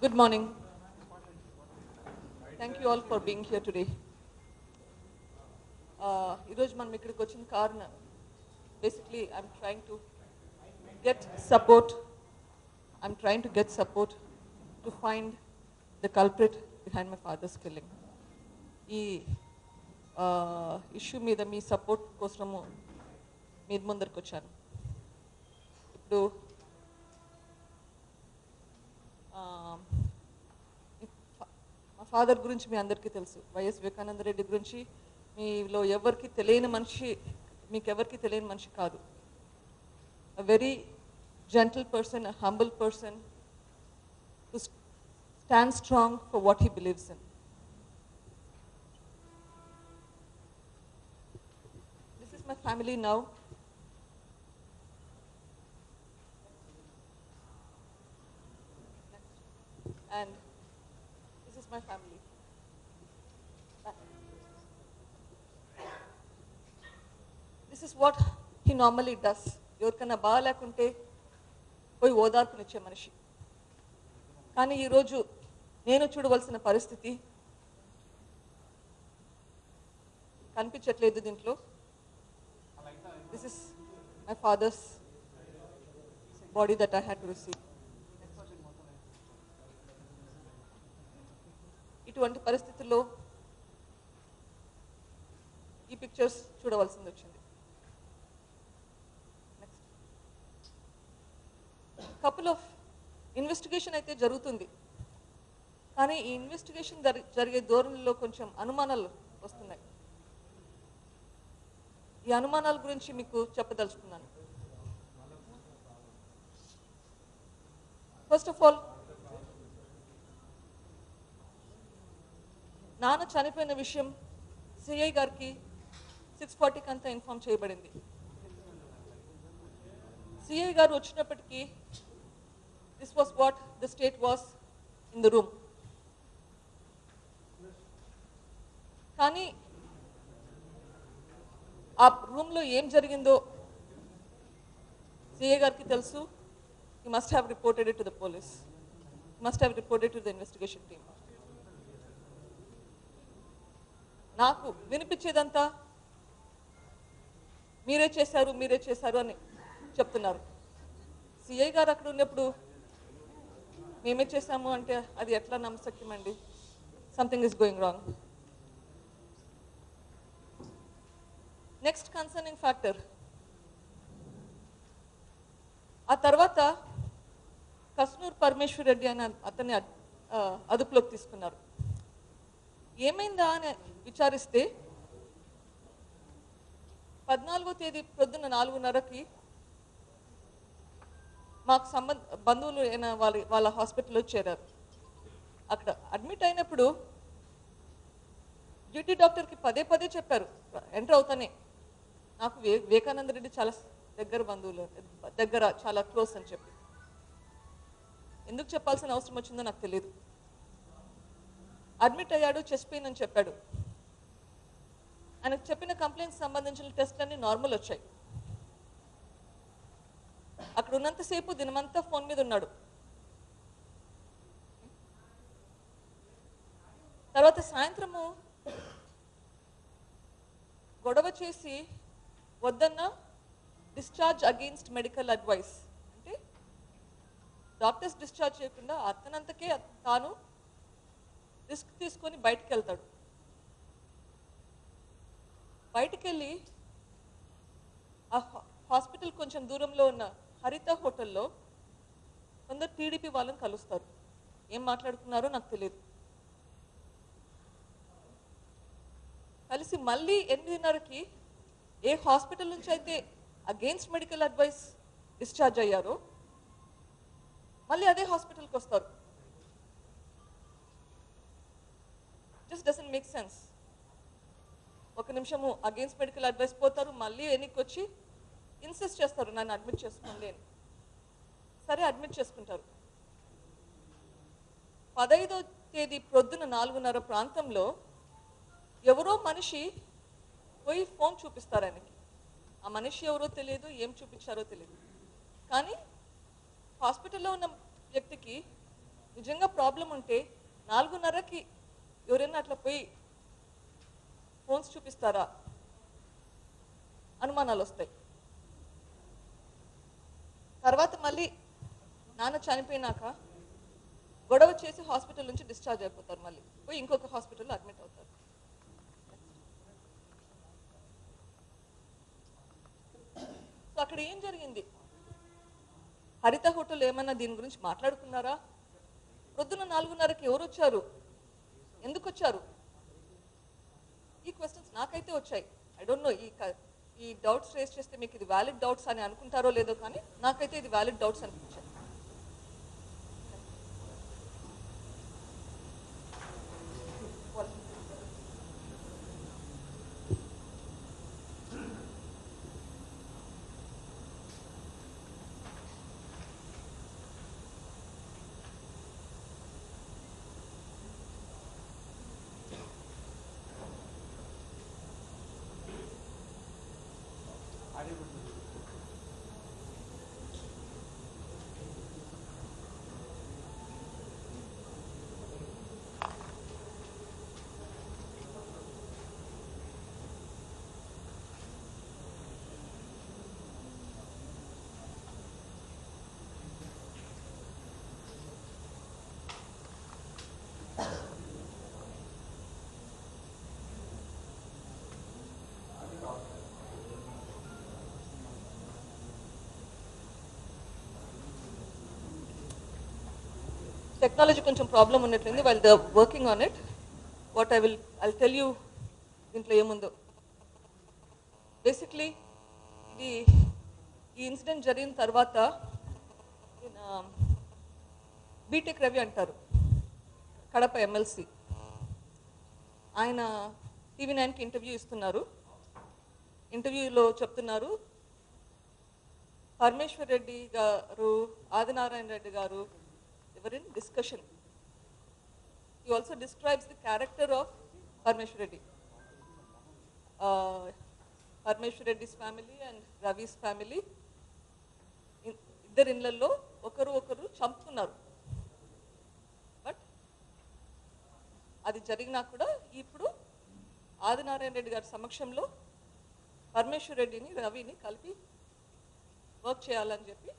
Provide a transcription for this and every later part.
Good morning. Thank you all for being here today. ఈరోజు మనం ఇక్కడికి వచ్చిన కారణం basically I'm trying to get support. I'm trying to get support to find the culprit behind my father's killing. ఈ issue మీద మీ support కోసము మీ ముందరికి వచ్చాను. ఇప్పుడు మా ఫాదర్ గురించి మీ అందరికీ తెలుసు. వైఎస్ వివేకానంద రెడ్డి గురించి మీలో ఎవరికి తెలియని మనిషి, మీకెవరికి తెలియని మనిషి కాదు. A very gentle person, a humble person who stands strong for what he believes in. This is my family now. And this is my family. This is what he normally does. ఎవరికైనా బాగా లేకుంటే పోయి ఓదార్పునిచ్చే మనిషి. కానీ ఈరోజు నేను చూడవలసిన పరిస్థితి కనిపించట్లేదు దీంట్లో. This is my father's body that I had to receive. ఇటువంటి పరిస్థితుల్లో ఈ పిక్చర్స్ చూడవలసింది వచ్చింది. కపుల్ ఆఫ్ ఇన్వెస్టిగేషన్ అయితే జరుగుతుంది, కానీ ఈ ఇన్వెస్టిగేషన్ జరిగే ధోరణిలో కొంచెం అనుమానాలు వస్తున్నాయి. ఈ అనుమానాల గురించి మీకు చెప్పదలుచుకున్నాను. ఫస్ట్ ఆఫ్ ఆల్, నాన్న చనిపోయిన విషయం సిఐ గారికి 6:40 అంతా ఇన్ఫార్మ్ చేయబడింది. సిఐ గారు వచ్చినప్పటికీ this was what the state was in the room. కానీ ఆ రూమ్లో ఏం జరిగిందో సిఐ గారికి తెలుసు. He must have reported it to the police, must have reported to the investigation team. నాకు వినిపించేదంతా మీరే చేశారు అని చెప్తున్నారు. సిఐ గారు అక్కడ ఉన్నప్పుడు మేమే చేశాము అంటే అది ఎట్లా నమ్మశక్యమండి? Something is going wrong. Next concerning factor, ఆ తర్వాత కస్నూర్ పరమేశ్వర్ రెడ్డి అని అతన్ని అదుపులోకి తీసుకున్నారు. ఏమైందా అని విచారిస్తే 14వ తేదీ పొద్దున్న 4:30కి మాకు బంధువులు అయిన వాళ్ళ హాస్పిటల్లో చేరారు. అక్కడ అడ్మిట్ అయినప్పుడు డ్యూటీ డాక్టర్కి పదే చెప్పారు ఎంటర్ అవుతానే, నాకు వివేకానంద రెడ్డి చాలా దగ్గర చాలా క్లోజ్ అని చెప్పి. ఎందుకు చెప్పాల్సిన అవసరం వచ్చిందో నాకు తెలియదు. అడ్మిట్ అయ్యాడు, చెస్ట్ పెయిన్ అని చెప్పాడు. ఆయనకు చెప్పిన కంప్లైంట్స్ సంబంధించిన టెస్ట్లన్నీ నార్మల్ వచ్చాయి. అక్కడ ఉన్నంతసేపు దినమంతా ఫోన్ మీద ఉన్నాడు. తర్వాత సాయంత్రము గొడవ చేసి వద్దన్న డిశ్చార్జ్ అగెయిన్స్ట్ మెడికల్ అడ్వైస్, అంటే డాక్టర్స్ డిశ్చార్జ్ చేయకుండా అతనంతకే తాను రిస్క్ తీసుకొని బయటికి వెళ్తాడు. బయటికి వెళ్ళి ఆ హాస్పిటల్ కొంచెం దూరంలో ఉన్న హరిత హోటల్లో కొందరు టీడీపీ వాళ్ళని కలుస్తారు. ఏం మాట్లాడుకున్నారో నాకు తెలియదు. కలిసి మళ్ళీ 8:30కి ఏ హాస్పిటల్ నుంచి అయితే అగెయిన్స్ట్ మెడికల్ అడ్వైస్ డిశ్చార్జ్ అయ్యారో మళ్ళీ అదే హాస్పిటల్కి వస్తారు. Just doesn't make sense. ఒక నిమిషము అగెయిన్స్ట్ మెడికల్ అడ్వైస్ పోతారు, మళ్ళీ వెనక్కి వచ్చి ఇన్సిస్ట్ చేస్తారు నన్ను అడ్మిట్ చేసుకోండి అని. సరే, అడ్మిట్ చేసుకుంటారు. 15వ తేదీ ప్రొద్దున 4:30 ప్రాంతంలో ఎవరో మనిషి పోయి ఫోన్ చూపిస్తారు ఆయనకి. ఆ మనిషి ఎవరో తెలియదు, ఏం చూపించారో తెలియదు. కానీ హాస్పిటల్లో ఉన్న వ్యక్తికి నిజంగా ప్రాబ్లం ఉంటే 4:30కి ఎవరైనా అట్లా పోయి ఫోన్స్ చూపిస్తారా? అనుమానాలు వస్తాయి. తర్వాత మళ్ళీ నాన్న చనిపోయినాక గొడవ చేసి హాస్పిటల్ నుంచి డిశ్చార్జ్ అయిపోతారు, మళ్ళీ పోయి ఇంకొక హాస్పిటల్లో అడ్మిట్ అవుతారు. సో అక్కడ ఏం జరిగింది? హరిత హోటల్ ఏమన్నా దీని గురించి మాట్లాడుకున్నారా? పొద్దున్న 4:30కి ఎవరు వచ్చారు, ఎందుకు వచ్చారు? ఈ క్వశ్చన్స్ నాకైతే వచ్చాయి. ఐ డోంట్ నో ఈ డౌట్స్ రేస్ చేస్తే మీకు ఇది వ్యాలిడ్ డౌట్స్ అని అనుకుంటారో లేదో, కానీ నాకైతే ఇది వ్యాలిడ్ డౌట్స్ అనిపించాయి. టెక్నాలజీ కొంచెం ప్రాబ్లం ఉన్నట్లయింది. While they working on it, what I tell you దీంట్లో ఏముందో. బేసిక్లీ ఈ ఇన్సిడెంట్ జరిగిన తర్వాత బీటెక్ రవి అంటారు, కడప ఎమ్మెల్సీ, ఆయన TV9కి ఇంటర్వ్యూ ఇస్తున్నారు. ఇంటర్వ్యూలో చెప్తున్నారు, పరమేశ్వర్ రెడ్డి గారు, ఆదినారాయణ రెడ్డి గారు were in discussion. He also describes the character of Parmeshwar Reddy. Parmeshwar Reddy's family and Ravi's family, ఇద్దరు ఇళ్లలో ఒకరు చంపుకున్నారు. బట్ అది జరిగినా కూడా ఇప్పుడు ఆదినారాయణ రెడ్డి గారి సమక్షంలో పరమేశ్వర్ రెడ్డిని రవిని కలిపి వర్క్ చేయాలని చెప్పి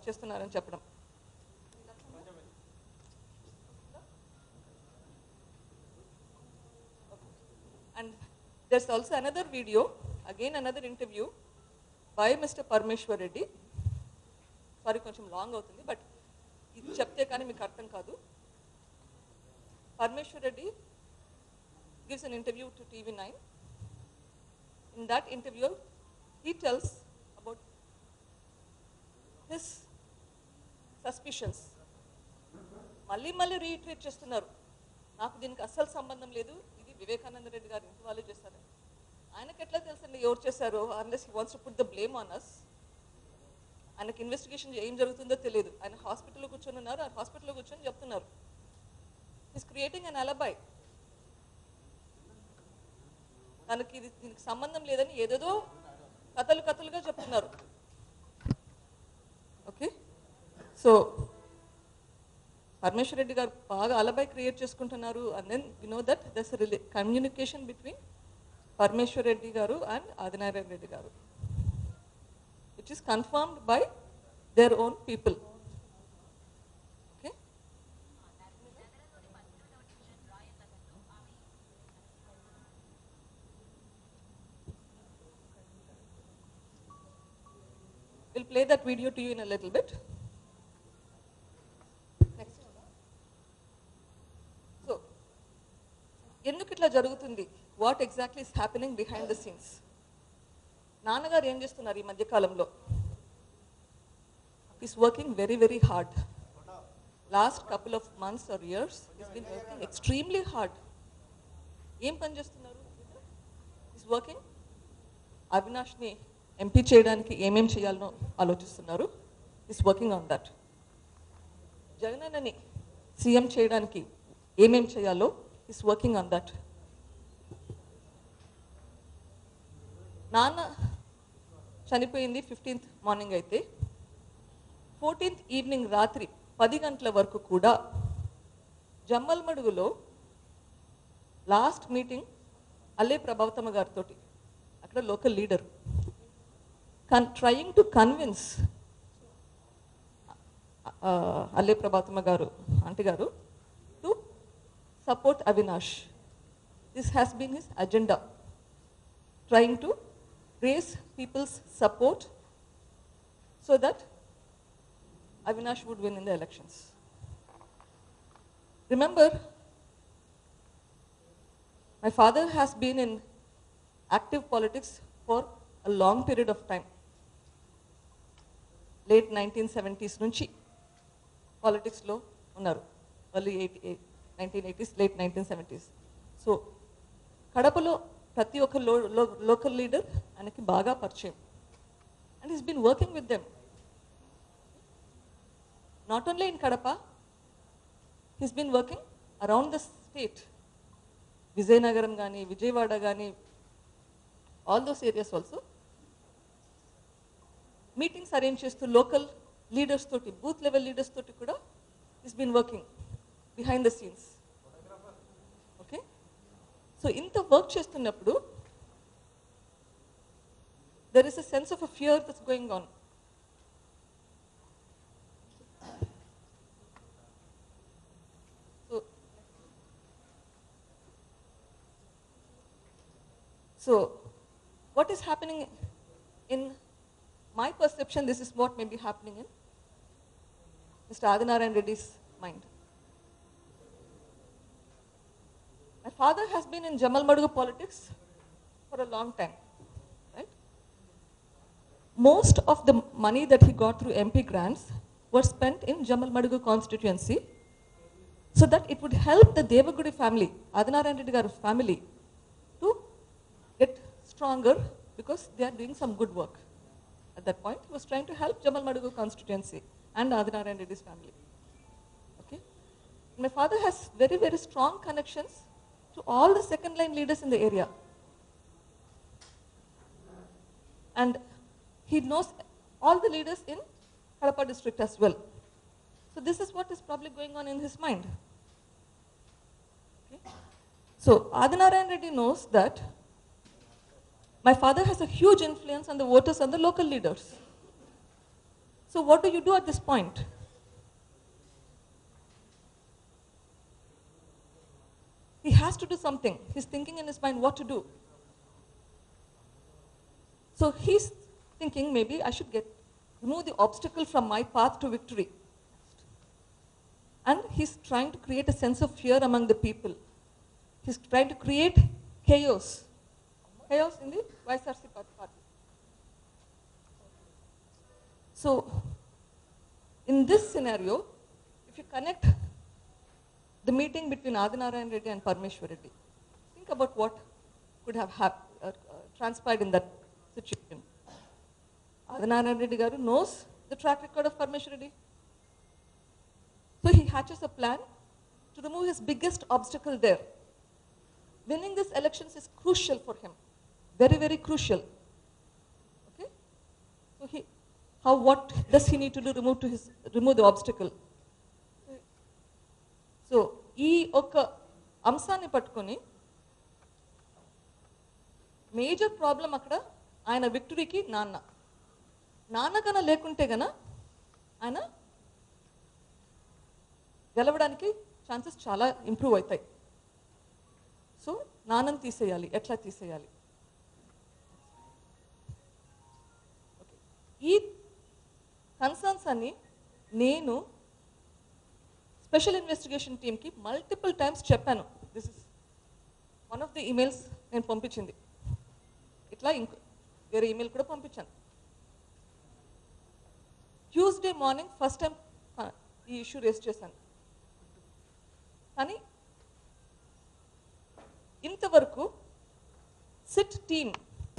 చేస్తున్నారని చెప్పడం. And there's also another video, again another interview by Mr. Parmeshwar Reddy. Sorry, కొంచెం లాంగ్ అవుతుంది, బట్ ఇది చెప్తే కానీ మీకు అర్థం కాదు. Parmeshwar Reddy gives an interview to TV9. In that interview, he tells about his suspicions. మళ్ళీ రీట్రీట్ చేస్తున్నారు, నాకు దీనికి అస్సలు సంబంధం లేదు, ఇది వివేకానంద రెడ్డి గారు ఇంటి వాళ్ళు చేశారు. ఆయనకి ఎట్లా తెలుసండి ఎవరు చేశారో? Unless he wants to put the blame on us. ఆయనకి ఇన్వెస్టిగేషన్ ఏం జరుగుతుందో తెలియదు. ఆయన హాస్పిటల్లో కూర్చొని ఉన్నారు, ఆ హాస్పిటల్లో కూర్చొని చెప్తున్నారు. He's creating an alibi. తనకి దీనికి సంబంధం లేదని ఏదేదో కథలుగా చెప్తున్నారు. ఓకే, సో పరమేశ్వర్ రెడ్డి గారు బాగా అలబై క్రియేట్ చేసుకుంటున్నారు. And then you know that there's communication between Parameshwar Reddy గారు అండ్ ఆదినారాయణ రెడ్డి గారు, which is confirmed by their own people. Okay, we'll play that video to you in a little bit. Next. So, ఎందుకు ఇట్లా జరుగుతుంది? What exactly is happening behind the scenes? నాన్నగారు ఏం చేస్తున్నారు ఈ మధ్యకాలంలో? He's working very hard. Last couple of months or years he's been working extremely hard. ఏం పని చేస్తున్నారు? ఈస్ వర్కింగ్ అవినాష్ని ఎంపీ చేయడానికి ఏమేం చేయాలనో ఆలోచిస్తున్నారు. Is working on that. జగనన్నని సీఎం చేయడానికి ఏమేం చేయాలో ఈస్ వర్కింగ్ ఆన్ దట్. నాన్న చనిపోయింది 15th మార్నింగ్ అయితే 14th ఈవినింగ్ రాత్రి 10 గంటల వరకు కూడా జమ్మల్మడుగులో లాస్ట్ మీటింగ్ అల్లే ప్రభావతమ్మ గారితో, అక్కడ local leader, trying to convince Alle Prabhavathamma గారు ఆంటీ గారు to support Avinash. This has been his agenda, trying to raise people's support so that Avinash would win in the elections. Remember, my father has been in active politics for a long period of time. Late 1970s nunchi politics lo unnaru, early 1980s, late 1970s. So Kadapalo ప్రతి ఒక్క local leader ఆయనకి బాగా పరిచయం, and he's been working with them not only in Kadapa, he's been working around the state, Vizianagaram కానీ విజయవాడ కానీ all those areas also. Meetings arrange చేస్తూ local leaders తోటి, booth level leaders తోటి కూడా he's been working behind the scenes. Okay, so ఇంత work చేస్తున్నప్పుడు there is a sense of a fear that's going on. So what is happening in my perception, this is what may be happening in Mr. Adinarayan Reddy's mind. My father has been in Jamalmadugu politics for a long time, right? Most of the money that he got through MP grants were spent in Jamalmadugu constituency so that it would help the Devagudi family, Adinarayan Reddy garu family, to get stronger because they are doing some good work. At that point, he was trying to help Jamalmadugu constituency and Adinarayan Reddy's family. Okay? My father has very, very strong connections to all the second line leaders in the area, and he knows all the leaders in Kadapa district as well. So this is what is probably going on in his mind. Okay? So Adinarayan Reddy knows that my father has a huge influence on the voters and the local leaders. So what do you do at this point? He has to do something. He's thinking in his mind what to do. So he's thinking, maybe I should remove the obstacle from my path to victory. And he's trying to create a sense of fear among the people. He's trying to create chaos. Chaos in the YSRC party. So in this scenario, if you connect the meeting between Adinarayan Reddy and Parmeshwar Reddy, think about what could have transpired in that situation. Adinarayan Reddy garu knows the track record of Parmeshwar Reddy. So he hatches a plan to remove his biggest obstacle there. Winning these elections is crucial for him. Very, very crucial. Okay? So what does he need to do remove the obstacle? So ఈ ఒక్క అంశాన్ని పట్టుకొని major problem అక్కడ ఆయన విక్టరీకి నాన్న కన్నా లేకుంటే గన ఆయన గెలవడానికి ఛాన్సెస్ చాలా ఇంప్రూవ్ అవుతాయి. సో నాన్నని తీసేయాలి, ఎట్లా తీసేయాలి? ఈ కన్సర్న్స్ అన్ని నేను స్పెషల్ ఇన్వెస్టిగేషన్ టీమ్కి మల్టిపుల్ టైమ్స్ చెప్పాను. This is one of the emails నేను పంపించింది. ఇట్లా వేరే ఈమెయిల్ కూడా పంపించాను. ట్యూస్డే మార్నింగ్ ఫస్ట్ టైం ఈ ఇష్యూ రేస్ చేశాను. కానీ ఇంతవరకు సిట్ టీమ్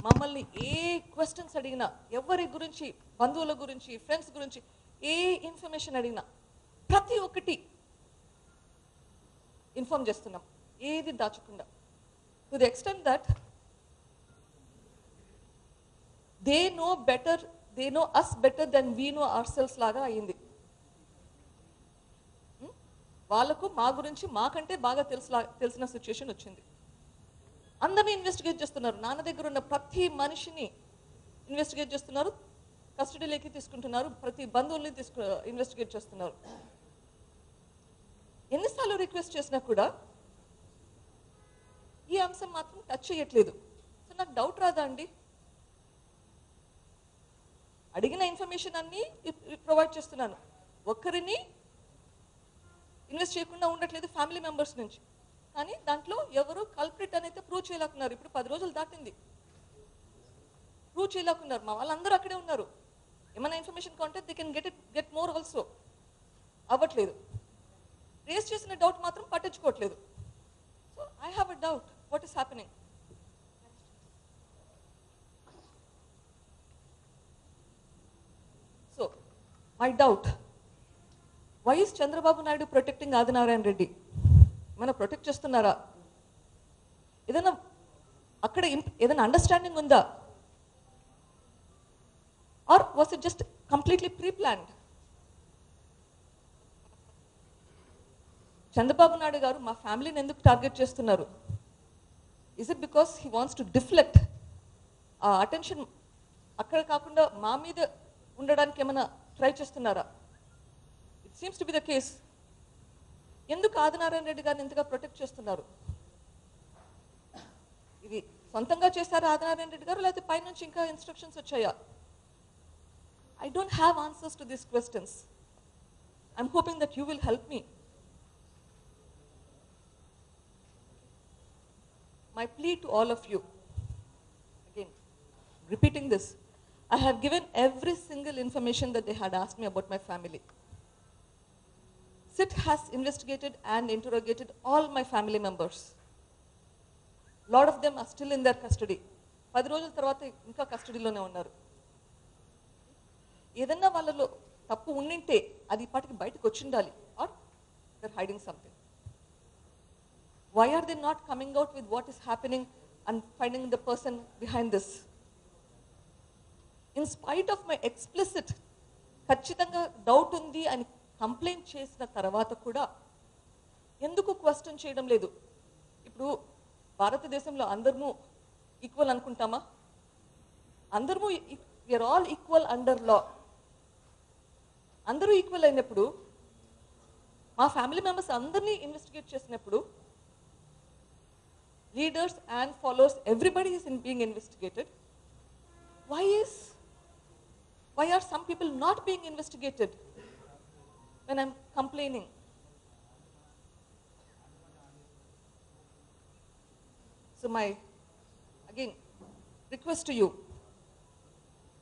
మమ్మల్ని ఏ క్వశ్చన్స్ అడిగినా, ఎవరి గురించి, బంధువుల గురించి, ఫ్రెండ్స్ గురించి ఏ ఇన్ఫర్మేషన్ అడిగినా ప్రతి ఒక్కటి ఇన్ఫార్మ్ చేస్తున్నాం, ఏది దాచకుండా. To the extent that they know us better than we know ourselves లాగా అయ్యింది. వాళ్ళకు మా గురించి మాకంటే బాగా తెలిసిన సిచ్యుయేషన్ వచ్చింది. అందరినీ ఇన్వెస్టిగేట్ చేస్తున్నారు. నాన్న దగ్గర ఉన్న ప్రతి మనిషిని ఇన్వెస్టిగేట్ చేస్తున్నారు, కస్టడీలోకి తీసుకుంటున్నారు, ప్రతి బంధువుల్ని ఇన్వెస్టిగేట్ చేస్తున్నారు. ఎన్నిసార్లు రిక్వెస్ట్ చేసినా కూడా ఈ అంశం మాత్రం టచ్ చేయట్లేదు. సో నాకు డౌట్ రాదా అండి? అడిగిన ఇన్ఫర్మేషన్ అన్నీ ప్రొవైడ్ చేస్తున్నాను, ఒక్కరిని ఇన్వెస్ట్ చేయకుండా ఉండట్లేదు ఫ్యామిలీ మెంబర్స్ నుంచి. కానీ దాంట్లో ఎవరు కల్ప్రిట్ అనేది ప్రూవ్ చేయలేకున్నారు. ఇప్పుడు 10 రోజులు దాటింది, ప్రూవ్ చేయలేకున్నారు. మా వాళ్ళందరూ అక్కడే ఉన్నారు. ఏమైనా ఇన్ఫర్మేషన్ కాంటే they can get more also. అవ్వట్లేదు. రేస్ చేసిన డౌట్ మాత్రం పట్టించుకోవట్లేదు. So I have a doubt what is happening. So my doubt, why is Chandrababu Naidu protecting Adinarayana Reddy? ఏమైనా ప్రొటెక్ట్ చేస్తున్నారా? ఏదైనా అక్కడ ఏదైనా అండర్స్టాండింగ్ ఉందా? Or was it just completely pre planned? Chandrababu Naidu గారు మా ఫ్యామిలీని ఎందుకు టార్గెట్ చేస్తున్నారు? Is it because he wants to deflect ఆ అటెన్షన్ అక్కడ కాకుండా మా మీద ఉండడానికి ఏమైనా ట్రై చేస్తున్నారా? It seems to be the case. ఎందుకు ఆదినారాయణ రెడ్డి గారిని ఎంతగా ప్రొటెక్ట్ చేస్తున్నారు? ఇది సొంతంగా చేశారా ఆదినారాయణ రెడ్డి గారు, లేకపోతే పైనుంచి ఇంకా ఇన్స్ట్రక్షన్స్ వచ్చాయా? I don't have answers to these questions. I'm hoping that you will help me. My plea to all of you, again, repeating this, I have given every single information that they had asked me about my family. SIT has investigated and interrogated all my family members. A lot of them are still in their custody. 10 రోజుల తర్వాత ఇంకా కస్టడీలోనే ఉన్నారు. ఏదన్నా వాళ్ళలో తప్పు ఉండింటే అది ఇప్పటికి బయటకు వచ్చిండాలి. Or they're hiding something. Why are they not coming out with what is happening and finding the person behind this? In spite of my explicit ఖచ్చితంగా డౌట్ ఉంది అని కంప్లైంట్ చేసిన తర్వాత కూడా ఎందుకు క్వశ్చన్ చేయడం లేదు? ఇప్పుడు భారతదేశంలో అందరూ ఈక్వల్ అనుకుంటామా? అందరూ we are all equal under law. అందరూ ఈక్వల్ అయినప్పుడు మా ఫ్యామిలీ మెంబర్స్ అందరినీ ఇన్వెస్టిగేట్ చేసినప్పుడు leaders and followers everybody is being investigated. Why are some people not being investigated when I'm complaining? So my, again, request to you,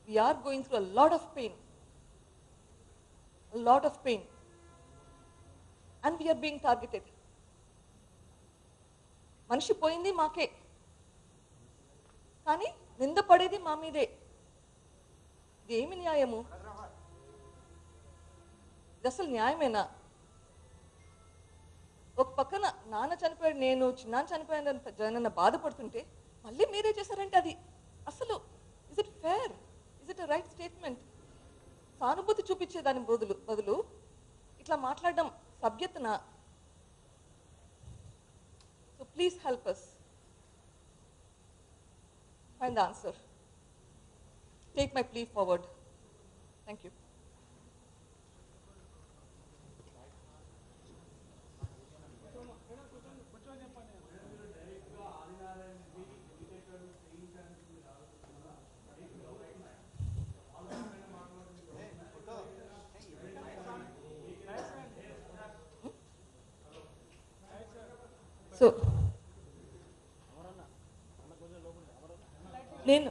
we are going through a lot of pain, and we are being targeted. మనిషి పోయింది మాకే, కానీ నింద పడేది మా మీదే. ఇది ఏమి న్యాయము? ఇది అసలు న్యాయమేనా? ఒక పక్కన నాన్న చనిపోయాడు, నేను చిన్నాన్న చనిపోయాను జగనన్న బాధపడుతుంటే మళ్ళీ మీరే చేశారంటే అది అసలు is it fair? Is it right statement? సానుభూతి చూపించే దాని బదులు ఇట్లా మాట్లాడడం సభ్యతన? So please help us find the answer. Take my plea forward. Thank you. So నేను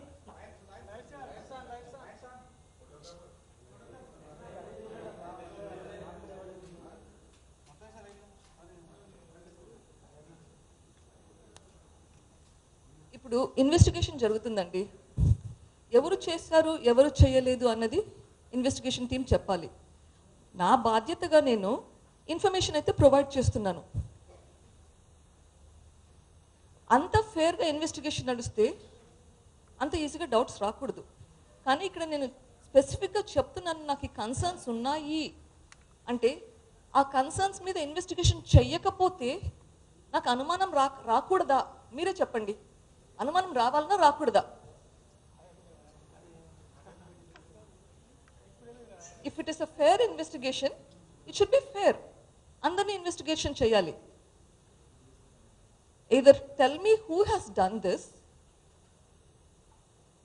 ఇప్పుడు ఇన్వెస్టిగేషన్ జరుగుతుందండి. ఎవరు చేశారు ఎవరు చేయలేదు అన్నది ఇన్వెస్టిగేషన్ టీం చెప్పాలి. నా బాధ్యతగా నేను ఇన్ఫర్మేషన్ అయితే ప్రొవైడ్ చేస్తున్నాను. అంత ఫేర్గా ఇన్వెస్టిగేషన్ నడిస్తే అంత ఈజీగా డౌట్స్ రాకూడదు. కానీ ఇక్కడ నేను స్పెసిఫిక్గా చెప్తున్నాను, నాకు ఈ కన్సర్న్స్ ఉన్నాయి అంటే ఆ కన్సర్న్స్ మీద ఇన్వెస్టిగేషన్ చెయ్యకపోతే నాకు అనుమానం రాకూడదా? మీరే చెప్పండి. అనుమానం రావాలన్నా రాకూడదా? If it is a fair investigation, it should be fair. అందరినీ ఇన్వెస్టిగేషన్ చేయాలి. either tell me who has done this,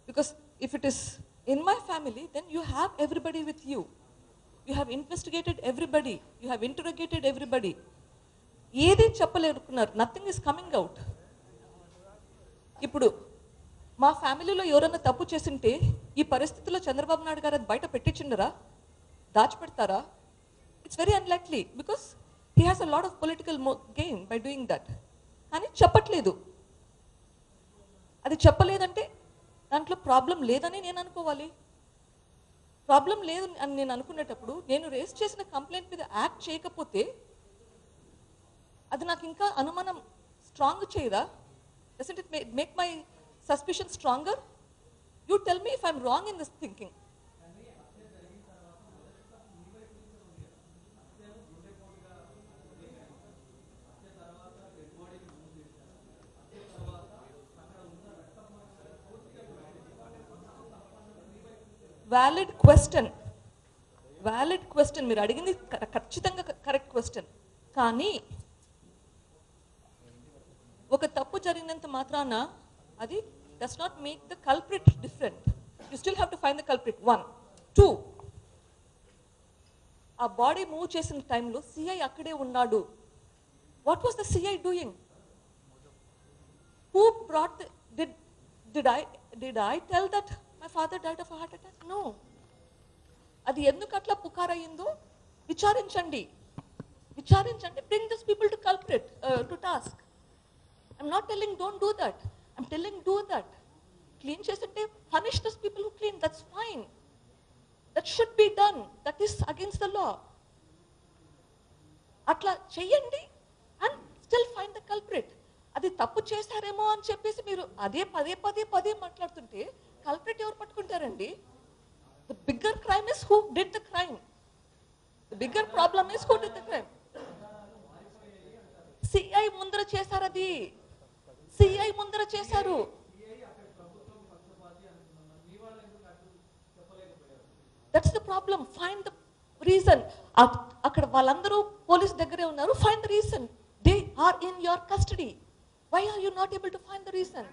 because if it is in my family, then you have everybody with you. You have investigated everybody, you have interrogated everybody. ఏది చెప్పలేరుకున్నారు, nothing is coming out. ఇప్పుడు మా ఫ్యామిలీలో ఎవరైనా తప్పు చేసింటే ఈ పరిస్థితిలో చంద్రబాబు నాయుడు గారు అది బయట పెట్టించిండరా? దాచిపెడతారా? It's very unlikely, because he has a lot of political gain by doing that. కానీ చెప్పట్లేదు. అది చెప్పలేదంటే దాంట్లో ప్రాబ్లం లేదని నేను అనుకోవాలి. ప్రాబ్లం లేదు అని నేను అనుకునేటప్పుడు నేను రేస్ చేసిన కంప్లైంట్ మీద యాక్ట్ చేయకపోతే అది నాకు ఇంకా అనుమానం స్ట్రాంగ్ చేయదా? Doesn't it make my suspicion stronger? You tell me if I'm wrong in this thinking. Valid question మీరు అడిగింది ఖచ్చితంగా కరెక్ట్ క్వశ్చన్. కానీ ఒక తప్పు జరిగినంత మాత్రాన అది does not make the culprit different. You still have to find the culprit. 1, 2, ఆ body move చేసిన టైంలో సిఐ అక్కడే ఉన్నాడు. What was the CI doing? Who brought did I tell that my father died of a heart attack? No. అది ఎందుకు అట్లా పుకారయ్యిందో విచారించండి. Bring those people to culprit, to task. I'm not telling don't do that. I'm telling do that. Clean చేస్తుంటే punish those people who clean. That's fine. That should be done. That is against the law. అట్లా చెయ్యండి and still find the culprit. అది తప్పు చేశారేమో అని చెప్పేసి మీరు అదే పదే మాట్లాడుతుంటే కల్ప్రిట్ ఎవరు పట్టుకుంటారండి? The bigger crime is who did the crime. The bigger problem is who did the crime. CI ముందర చేశారు. అది సిఐ ముందర చేశారు. That's the problem. Find the reason. అక్కడ వాళ్ళందరూ పోలీస్ దగ్గరే ఉన్నారు. Find the reason. They are in your custody. Why are you not able to find the reason?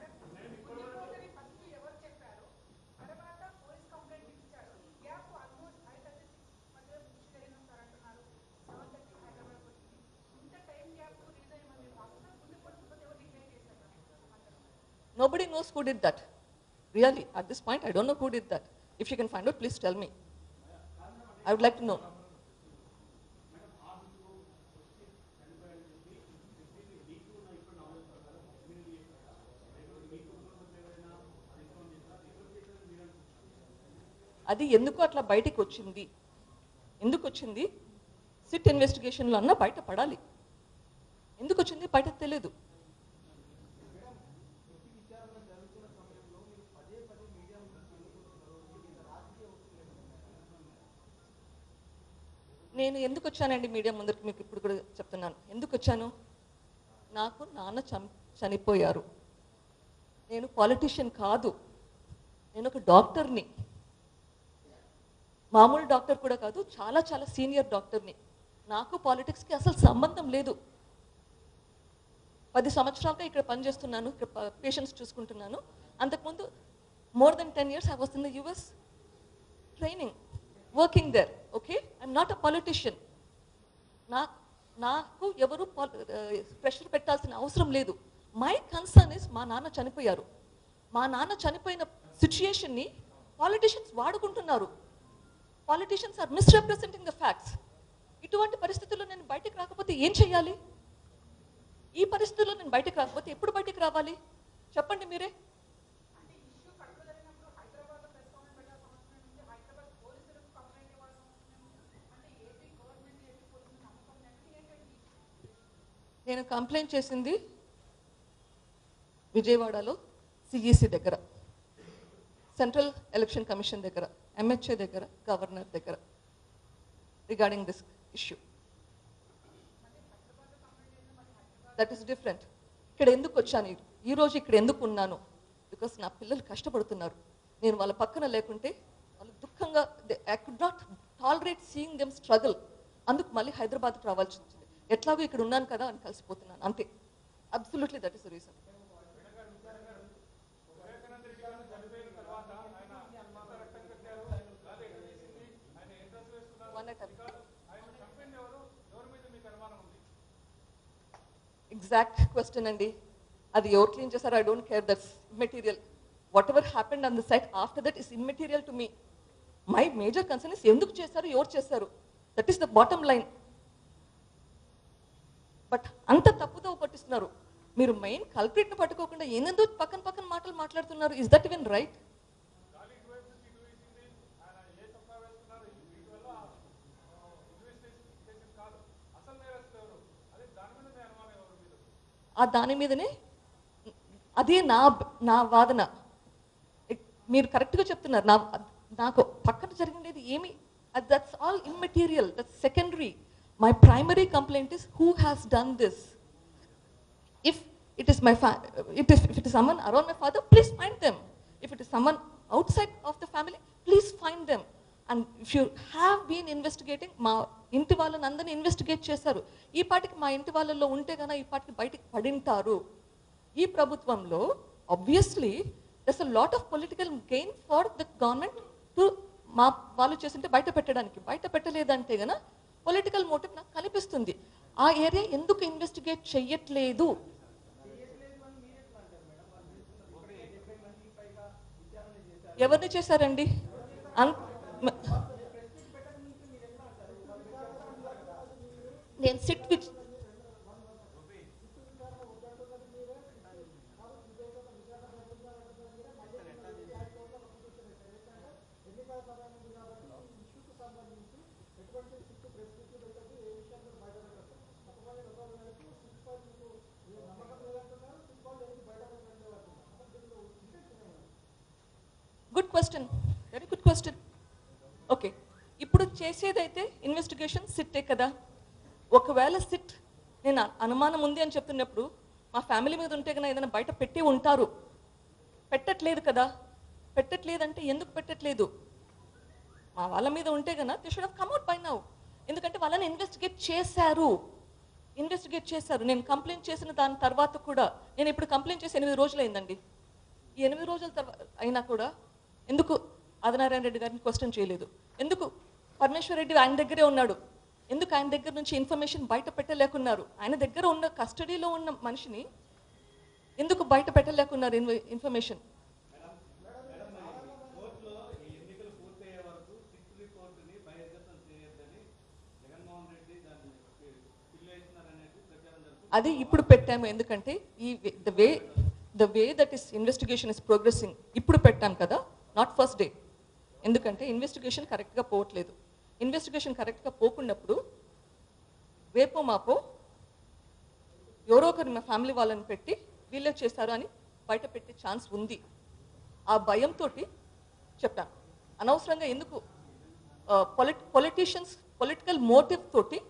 Nobody knows who did that. Really, at this point, I don't know who did that. If you can find out, please tell me. I would like to know. అది ఎందుకు అట్లా బయటికి వచ్చింది? SIT ఇన్వెస్టిగేషన్లో అన్నా బయట పడాలి. ఎందుకు వచ్చింది బయట తెలియదు. నేను ఎందుకు వచ్చానండి మీడియా ముందరికి? మీకు ఇప్పుడు కూడా చెప్తున్నాను ఎందుకు వచ్చాను. నాకు నాన్న చనిపోయారు. నేను పాలిటిషియన్ కాదు, నేను ఒక డాక్టర్ని. మామూలు డాక్టర్ కూడా కాదు, చాలా సీనియర్ డాక్టర్ని. నాకు పాలిటిక్స్కి అసలు సంబంధం లేదు. 10 సంవత్సరాలుగా ఇక్కడ పనిచేస్తున్నాను, ఇక్కడ పేషెంట్స్ చూసుకుంటున్నాను. అంతకుముందు more than 10 years I was in the US training, working there. Okay, I'm not a politician. నాకు ఎవరు ప్రెషర్ పెట్టాల్సిన అవసరం లేదు. మై కన్సర్న్ ఇస్ మా నాన్న చనిపోయారు. మా నాన్న చనిపోయిన సిచ్యుయేషన్ని పాలిటిషియన్స్ వాడుకుంటున్నారు. Politicians are misrepresenting the facts. ఇటువంటి పరిస్థితుల్లో నేను బయటకు రాకపోతే ఏం చేయాలి? ఈ పరిస్థితుల్లో నేను బయటకు రాకపోతే ఎప్పుడు బయటకు రావాలి చెప్పండి మీరే. నేను కంప్లైంట్ చేసింది విజయవాడలో సిఈసి దగ్గర, సెంట్రల్ ఎలక్షన్ కమిషన్ దగ్గర, ఎంహెచ్ఏ దగ్గర, గవర్నర్ దగ్గర regarding this issue. That is different. ఇక్కడ ఎందుకు వచ్చాను, ఈరోజు ఇక్కడ ఎందుకు ఉన్నాను? బికాస్ నా పిల్లలు కష్టపడుతున్నారు. నేను వాళ్ళ పక్కన లేకుంటే వాళ్ళు దుఃఖంగా, I could not tolerate seeing them struggle. అందుకు మళ్ళీ హైదరాబాద్కి రావాల్సి వచ్చింది. ఎట్లాగో ఇక్కడ ఉన్నాను కదా అని కలిసిపోతున్నాను అంతే. Absolutely that is the reason. Exact question అండి. అది ఎవరు క్లీన్ చేశారు, I don't care, that's immaterial. Whatever happened on the site after that is immaterial to me. My major concern is ఎందుకు చేశారు, ఎవరు చేశారు, that is the bottom line. But అంత తప్పుతో పట్టిస్తున్నారు. మీరు మెయిన్ కల్ప్రిట్ను పట్టుకోకుండా ఎందుకు పక్కన పక్కన మాటలు మాట్లాడుతున్నారు? Is that even right? ఆ దాని మీదనే అదే నా వాదన. మీరు కరెక్ట్గా చెప్తున్నారు. నాకు పక్కన జరిగినది ఏమి, that's all immaterial, that's secondary. My primary complaint is who has done this. If it is if it is someone around my father, please find them. If it is someone outside of the family, please find them. And if you have been investigating, మా ఇంటి వాళ్ళని అందరినీ investigate చేశారు. ఈ పాటికి మా ఇంటి వాళ్ళల్లో ఉంటే కన్నా ఈ పాటికి బయటికి పడింటారు. ఈ ప్రభుత్వంలో obviously దర్స్ a lot of political gain for the government to మా వాళ్ళు చేస్తుంటే బయట పెట్టడానికి. బయట పెట్టలేదంటే గన పొలిటికల్ మోటివ్ నాకు కనిపిస్తుంది. ఆ ఏరియా ఎందుకు ఇన్వెస్టిగేట్ చెయ్యట్లేదు? ఎవరిని చేశారండి? నేను SIT which good question, very good question. Okay, ఇప్పుడు చేసేదైతే ఇన్వెస్టిగేషన్ సిట్టే కదా. ఒకవేళ సిట్ నేను అనుమానం ఉంది అని చెప్తున్నప్పుడు మా ఫ్యామిలీ మీద ఉంటే కన్నా ఏదైనా బయట పెట్టి ఉంటారు. పెట్టట్లేదు కదా. పెట్టట్లేదంటే ఎందుకు పెట్టట్లేదు? మా వాళ్ళ మీద ఉంటే కన్నా they should have come out by now. ఎందుకంటే వాళ్ళని ఇన్వెస్టిగేట్ చేశారు. నేను కంప్లైంట్ చేసిన దాని తర్వాత కూడా, నేను ఇప్పుడు కంప్లైంట్ చేసి 8 రోజులు అయిందండి. ఈ 8 రోజుల తర్వాత అయినా కూడా ఎందుకు ఆదినారాయణ రెడ్డి గారిని క్వశ్చన్ చేయలేదు? ఎందుకు పరమేశ్వర్ రెడ్డి ఆయన దగ్గరే ఉన్నాడు? ఎందుకు ఆయన దగ్గర నుంచి ఇన్ఫర్మేషన్ బయట పెట్టలేకున్నారు? ఆయన దగ్గర ఉన్న కస్టడీలో ఉన్న మనిషిని ఎందుకు బయట పెట్టలేకున్నారు ఇన్ఫర్మేషన్? అది ఇప్పుడు పెట్టాము. ఎందుకంటే the way that is investigation is progressing ఇప్పుడు పెట్టాం కదా, నాట్ ఫస్ట్ డే. ఎందుకంటే ఇన్వెస్టిగేషన్ కరెక్ట్గా పోవట్లేదు. ఇన్వెస్టిగేషన్ కరెక్ట్గా పోకున్నప్పుడు రేపో మాపో ఎవరో ఒకరు మా ఫ్యామిలీ వాళ్ళని పెట్టి వీళ్ళే చేశారు అని బయట పెట్టే ఛాన్స్ ఉంది. ఆ భయంతో చెప్పాను. అనవసరంగా ఎందుకు పొలిటీషియన్స్ పొలిటికల్ మోటివ్ తోటి,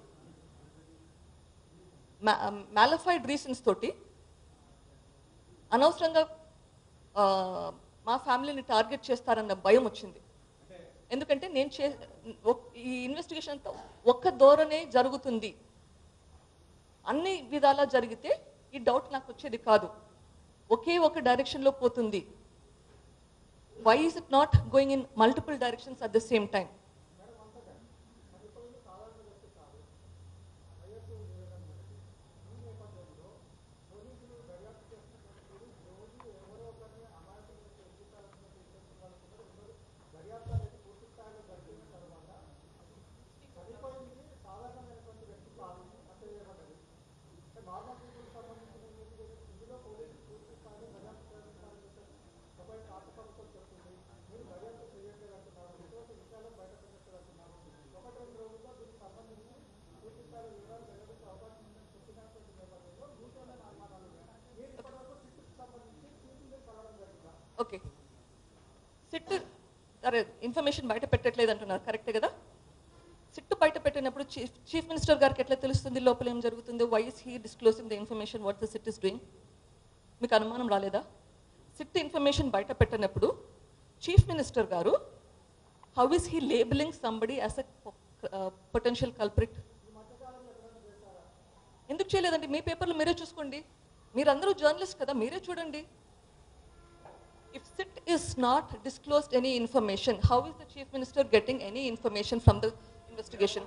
మ్యాలిఫైడ్ రీజన్స్ తోటి అనవసరంగా మా ఫ్యామిలీని టార్గెట్ చేస్తారన్న భయం వచ్చింది. ఎందుకంటే ఈ ఇన్వెస్టిగేషన్ అంతా ఒక్క ధోరణే జరుగుతుంది. అన్ని విధాలా జరిగితే ఈ డౌట్ నాకు వచ్చేది కాదు. ఒకే ఒక డైరెక్షన్లో పోతుంది. Why is it not going in multiple directions at the same time? Okay, SIT information బయట పెట్టట్లేదు అంటున్నారు, కరెక్టే కదా? సిట్ బయట పెట్టినప్పుడు చీఫ్ మినిస్టర్ గారికి ఎట్లా తెలుస్తుంది లోపల ఏం జరుగుతుందో? Why is he disclosing the information what the SIT is doing? మీకు అనుమానం రాలేదా? సిట్ ఇన్ఫర్మేషన్ బయట పెట్టినప్పుడు చీఫ్ మినిస్టర్ గారు how is he labelling somebody as a potential culprit? ఎందుకు చేయలేదండి? మీ పేపర్లో మీరే చూసుకోండి, మీరందరూ జర్నలిస్ట్ కదా, మీరే చూడండి. If SIT is not disclosed any information, how is the Chief Minister getting any information from the investigation?